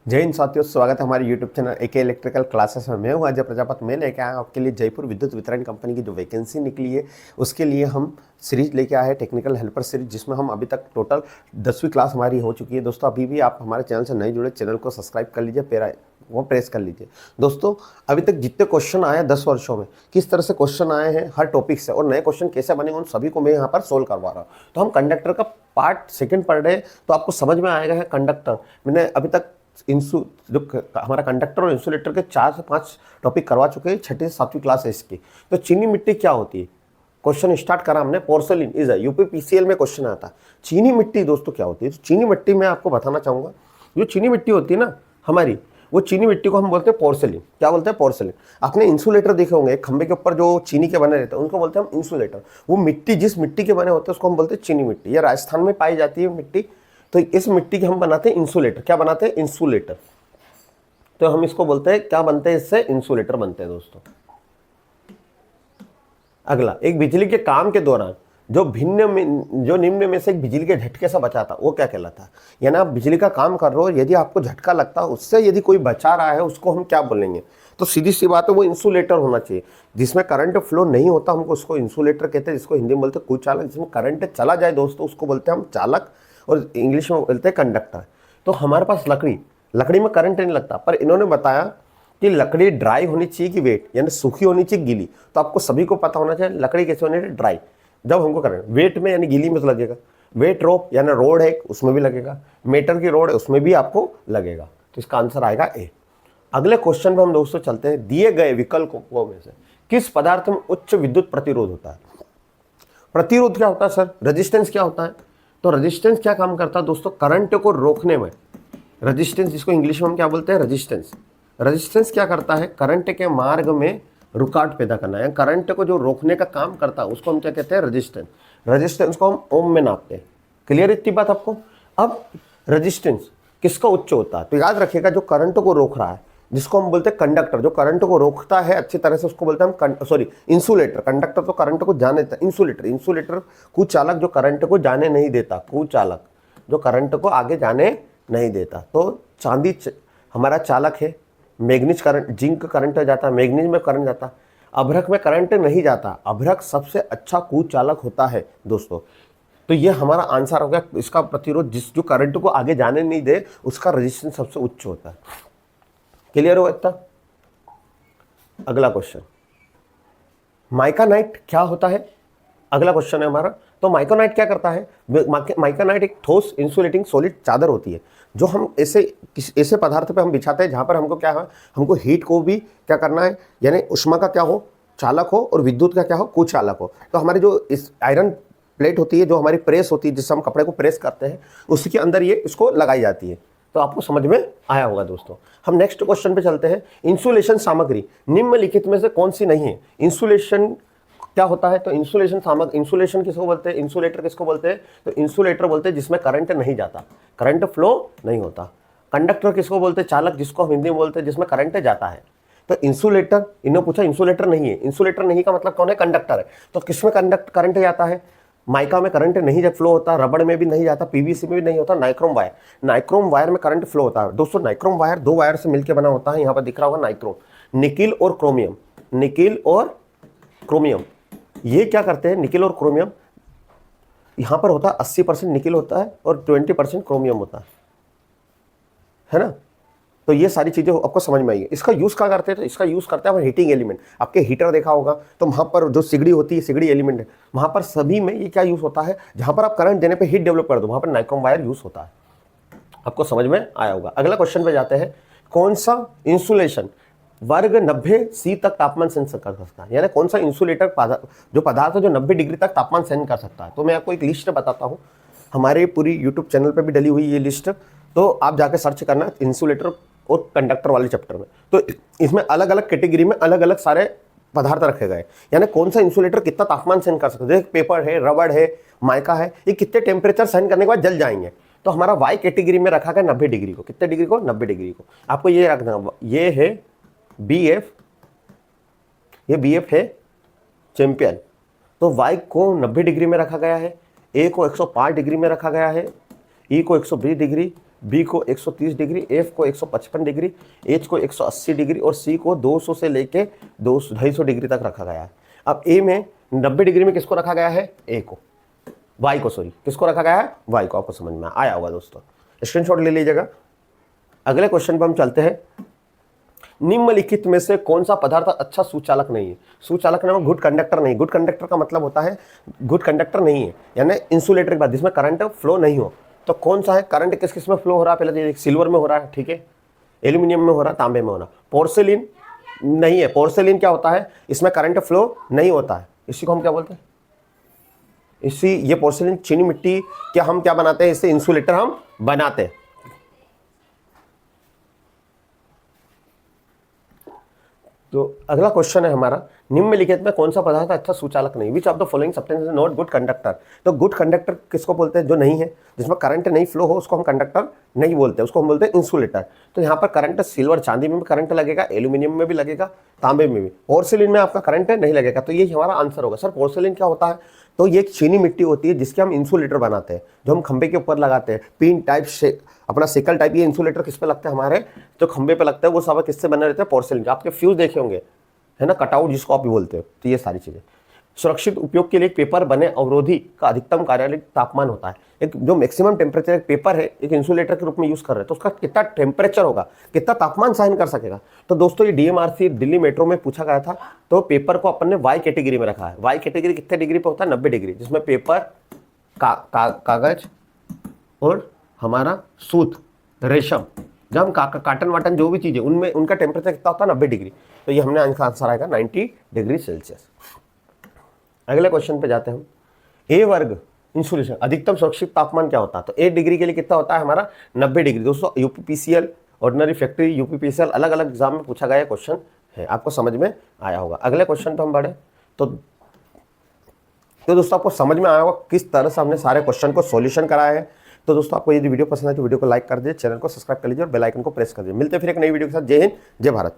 जय हिंद साथियों, स्वागत है हमारे YouTube channel AK electrical classes में। मैं हूं अजय प्रजापति। मैं लेके आया हूं आपके लिए जयपुर विद्युत वितरण कंपनी की जो वैकेंसी निकली है उसके लिए हम सीरीज लेके आए हैं, टेक्निकल हेल्पर सीरीज, जिसमें हम अभी तक टोटल 10वीं क्लास हमारी हो चुकी है। दोस्तों अभी भी आप हमारे चैनल से नहीं जुड़े, चैनल को सब्सक्राइब कर लीजिए, वो प्रेस कर लीजिए। दोस्तों अभी तक जितने क्वेश्चन आए हैं 10 वर्षों में, किस तरह से क्वेश्चन आए हैं हर टॉपिक से और नए क्वेश्चन कैसे बनेंगे, उन सभी को मैं यहाँ पर सोल्व करवा रहा हूँ। तो हम कंडक्टर का पार्ट सेकंड पढ़ रहे हैं, तो आपको समझ में आएगा है कंडक्टर। मैंने अभी तक जो हमारा कंडक्टर और इंसुलेटर के 4 से 5 टॉपिक करवा चुके हैं, 6ठी से 7वीं क्लास है इसकी। तो चीनी मिट्टी क्या होती है, क्वेश्चन स्टार्ट करा हमने। Porcelain is a UP PCL में क्वेश्चन आता है। चीनी मिट्टी दोस्तों क्या होती है, तो चीनी मिट्टी में आपको बताना चाहूंगा। जो चीनी मिट्टी होती है ना हमारी, वो चीनी मिट्टी को हम बोलते हैं पोर्सलिन। क्या बोलते हैं? पोर्सलिन। आपने इंसुलेटर देखे होंगे, खंबे के ऊपर जो चीनी के बने रहते हैं उनको बोलते हैं हम इंसुलेटर। वो मिट्टी जिस मिट्टी के बने होते हैं उसको हम बोलते हैं चीनी मिट्टी। ये राजस्थान में पाई जाती है मिट्टी। तो इस मिट्टी की हम बनाते हैं इंसुलेटर। क्या बनाते हैं? इंसुलेटर। तो हम इसको बोलते हैं, क्या बनते हैं इससे? इंसुलेटर बनते हैं दोस्तों। अगला, एक बिजली के काम के दौरान जो निम्न में से एक बिजली के झटके से बचाता, वो क्या कहलाता है? यानी आप बिजली का काम कर रहे हो, यदि आपको झटका लगता है, उससे यदि कोई बचा रहा है, उसको हम क्या बोलेंगे? तो सीधी सी बात है, वो इंसुलेटर होना चाहिए। जिसमें करंट फ्लो नहीं होता हमको उसको इंसुलेटर कहते हैं, जिसको हिंदी में बोलते हैं कुचालक। जिसमें करंट चला जाए दोस्तों उसको बोलते हैं हम चालक, और इंग्लिश में बोलते हैं कंडक्टर। तो हमारे पास लकड़ी में करंट नहीं लगता, पर इन्होंने बताया कि लकड़ी ड्राई होनी चाहिए कि वेट, यानी सूखी होनी चाहिए गीली। तो आपको सभी को पता होना चाहिए लकड़ी कैसे होनी चाहिए? ड्राई। जब हमको करंट वेट में यानी गीली में तो लगेगा। वेट रोप यानी रोड है उसमें भी लगेगा, मीटर की रोड है उसमें भी आपको लगेगा। तो इसका आंसर आएगा ए। अगले क्वेश्चन पे हम दोस्तों चलते हैं। दिए गए विकल्पों में से किस पदार्थ में उच्च विद्युत प्रतिरोध होता है? प्रतिरोध क्या होता है सर? रेजिस्टेंस क्या होता है? तो रेजिस्टेंस क्या काम करता है दोस्तों? करंट को रोकने में। रेजिस्टेंस, जिसको इंग्लिश में हम क्या बोलते हैं? रेजिस्टेंस। रेजिस्टेंस क्या करता है? करंट के मार्ग में रुकावट पैदा करना है, करंट को जो रोकने का काम करता है उसको हम क्या कहते हैं? रेजिस्टेंस। रेजिस्टेंस को हम ओम में नापते हैं। क्लियर इतनी बात आपको? अब रेजिस्टेंस किसका उच्च होता है? तो याद रखिएगा, जो करंट को रोक रहा है जिसको हम बोलते हैं कंडक्टर, जो करंट को रोकता है अच्छी तरह से उसको बोलते हैं हम इंसुलेटर। कंडक्टर तो करंट को जाने देता है, इंसुलेटर कुचालक जो करंट को जाने नहीं देता, कुचालक जो करंट को आगे जाने नहीं देता। तो चांदी हमारा चालक है। मैग्नीज करंट, जिंक करंट जाता है, मैग्नीज में करंट जाता है। अभ्रक में करंट नहीं जाता। अभ्रक सबसे अच्छा कुचालक होता है दोस्तों। तो ये हमारा आंसर हो गया। इसका प्रतिरोध जो करंट को आगे जाने नहीं दे उसका रेजिस्टेंस सबसे उच्च होता है। क्लियर हो इतना? अगला क्वेश्चन, माइकानाइट क्या होता है? अगला क्वेश्चन है हमारा। तो माइकानाइट क्या करता है? माइकानाइट एक ठोस इंसुलेटिंग सॉलिड चादर होती है जो हम ऐसे पदार्थ पे हम बिछाते हैं जहां पर हमको क्या है, हमको हीट को भी क्या करना है, यानी उष्मा का क्या हो, चालक हो, और विद्युत का क्या हो, कुचालक हो। तो हमारी जो इस आयरन प्लेट होती है, जो हमारी प्रेस होती है, जिससे हम कपड़े को प्रेस करते हैं, उसके अंदर ये इसको लगाई जाती है। तो आपको समझ में आया होगा दोस्तों। हम नेक्स्ट क्वेश्चन पे चलते हैं। इंसुलेशन सामग्री निम्नलिखित में से कौन सी नहीं है? इंसुलेशन क्या होता है? तो इंसुलेशन किसको बोलते हैं? इंसुलेटर किसको बोलते हैं? तो इंसुलेटर बोलते हैं जिसमें करंट नहीं जाता, करंट फ्लो नहीं होता। कंडक्टर किसको बोलते हैं? चालक, जिसको हम हिंदी में बोलते हैं जिसमें करंट जाता है। तो इंसुलेटर, इन्होंने पूछा इंसुलेटर नहीं है। इंसुलेटर नहीं का मतलब कौन है? कंडक्टर है। तो किसमें करंट जाता है? माइका में करंट नहीं जब फ्लो होता, रबड़ में भी नहीं जाता, पीवीसी में भी नहीं होता, नाइक्रोम वायर में करंट फ्लो होता है दोस्तों। नाइक्रोम वायर 2 वायर से मिलकर बना होता है। यहाँ पर दिख रहा होगा नाइक्रोम, निकिल और क्रोमियम। निकिल और क्रोमियम ये क्या करते हैं? निकिल और क्रोमियम, यहां पर होता है 80% निकिल होता है और 20% क्रोमियम होता है ना। तो ये सारी चीजें आपको समझ में आई है। इसका यूज क्या करते हैं? तो इसका यूज करते हैं हीटिंग एलिमेंट। आपके हीटर देखा होगा, तो वहां पर जो सिगड़ी होती है, सिगड़ी एलिमेंट है, वहां पर सभी में ये क्या यूज होता है? जहां पर आप करंट देने पर हीट डेवलप कर दो, वहां पर नाइक्रोम वायर यूज होता है। आपको समझ में आया होगा। अगला क्वेश्चन पे जाते हैं। कौन सा इंसुलेशन वर्ग 90 सी तक तापमान सहन कर सकता है? यानी कौन सा इंसुलेटर जो पदार्थ है जो 90 डिग्री तक तापमान सहन कर सकता है? तो मैं आपको एक लिस्ट बताता हूँ, हमारे पूरी यूट्यूब चैनल पे भी डली हुई ये लिस्ट। तो आप जाके सर्च करना इंसुलेटर और कंडक्टर वाले चैप्टर में। तो इसमें अलग अलग कैटेगरी में अलग अलग सारे पदार्थ रखे गए, यानी कौन सा इंसुलेटर कितना तापमान सहन कर सकता है। जैसे पेपर है, रबड़ है, माइका है, ये कितने टेम्परेचर सहन करने के बाद जल जाएंगे। तो हमारा वाई कैटेगरी में रखा गया 90 डिग्री को। कितने डिग्री को? 90 डिग्री को। आपको ये रखना, ये है BF, ये BF है चैंपियन। तो Y को 90 डिग्री में रखा गया है, A को 105 डिग्री में रखा गया है, E को 120 डिग्री, बी को 130 डिग्री, एफ को 155 डिग्री, एच को 180 डिग्री और सी को 200 से लेके 250 डिग्री तक रखा गया है। अब ए में 90 डिग्री में किसको रखा गया है? ए को, वाई को, सॉरी किसको रखा गया है? वाई को। आपको समझ में आया होगा दोस्तों, स्क्रीनशॉट ले लीजिएगा। अगले क्वेश्चन पर हम चलते हैं। निम्नलिखित में से कौन सा पदार्थ अच्छा सुचालक नहीं है? सुचालक नहीं, गुड कंडक्टर नहीं। गुड कंडक्टर का मतलब होता है गुड कंडक्टर नहीं है, यानी इंसुलेटर के बाद जिसमें करंट फ्लो नहीं हो। तो कौन सा है? करंट किस किस में फ्लो हो रहा है? पहले तो सिल्वर में हो रहा है, ठीक है, एल्यूमिनियम में हो रहा है, तांबे में हो रहा है। पोर्सेलिन नहीं है। पोर्सेलिन क्या होता है? इसमें करंट फ्लो नहीं होता है। इसी को हम क्या बोलते हैं? इसी ये पोर्सेलिन चीनी मिट्टी क्या हम क्या बनाते हैं? इससे इंसुलेटर हम बनाते हैं। तो अगला क्वेश्चन है हमारा, निम्नलिखित में कौन सा पदार्थ अच्छा सुचालक नहीं? Which of the following substance is not good conductor? तो गुड कंडक्टर किसको बोलते हैं? जो नहीं है, जिसमें करंट नहीं फ्लो हो, उसको हम कंडक्टर नहीं बोलते, उसको हम बोलते हैं इंसुलेटर। तो यहाँ पर करंट सिल्वर चांदी में भी करंट लगेगा, एल्यूमिनियम में भी लगेगा, तांबे में भी। पोर्सिलिन में आपका करंट नहीं लगेगा। तो ये हमारा आंसर होगा। सर पोर्सिलिन क्या होता है? तो ये एक चीनी मिट्टी होती है जिसके हम इंसुलेटर बनाते हैं, जो हम खंबे के ऊपर लगाते हैं। पिन टाइप से अपना सिकल टाइप ये इंसुलेटर किस पे लगता है? हमारे जो खंबे पे लगता है वो सब किससे बने रहते हैं? पोर्सिलिन। आपके फ्यूज देखे होंगे, है ना, कटआउट जिसको आप भी बोलते हो। तो ये सारी चीजें। सुरक्षित उपयोग के लिए एक पेपर बने अवरोधी का अधिकतम कार्यालय तापमान होता है। एक जो मैक्सिमम टेम्परेचर एक पेपर है, एक इंसुलेटर के रूप में यूज कर रहे हैं, तो उसका कितना टेम्परेचर होगा, कितना तापमान सहन कर सकेगा? तो दोस्तों ये डीएमआरसी दिल्ली मेट्रो में पूछा गया था। तो पेपर को अपन ने वाई कैटेगरी में रखा है। वाई कैटेगरी कितने डिग्री पे होता है? 90 डिग्री, जिसमें पेपर कागज और हमारा सूत, रेशम, जब हम काटन वाटन जो भी चीज़ें उनमें उनका टेम्परेचर कितना होता है? 90 डिग्री। तो ये हमने आंसर आएगा 90 डिग्री सेल्सियस। अगले क्वेश्चन पे जाते हैं हम। ए वर्ग इंसुलेशन अधिकतम सुरक्षित तापमान क्या होता है? तो 8 डिग्री के लिए कितना होता है हमारा? 90 डिग्री। दोस्तों यूपीपीसीएल, ऑर्डिनरी फैक्ट्री, यूपीपीसीएल अलग अलग एग्जाम में पूछा गया क्वेश्चन है, आपको समझ में आया होगा। अगले क्वेश्चन पे हम बढ़े तो दोस्तों आपको समझ में आया होगा किस तरह से हमने सारे क्वेश्चन को सॉल्यूशन कराया है। तो दोस्तों आपको यदि वीडियो पसंद है तो वीडियो को लाइक कर दीजिए, चैनल को सब्सक्राइब कर लीजिए और बेल आइकन को प्रेस कर दीजिए। मिलते हैं फिर एक नई वीडियो के साथ। जय हिंद, जय भारत।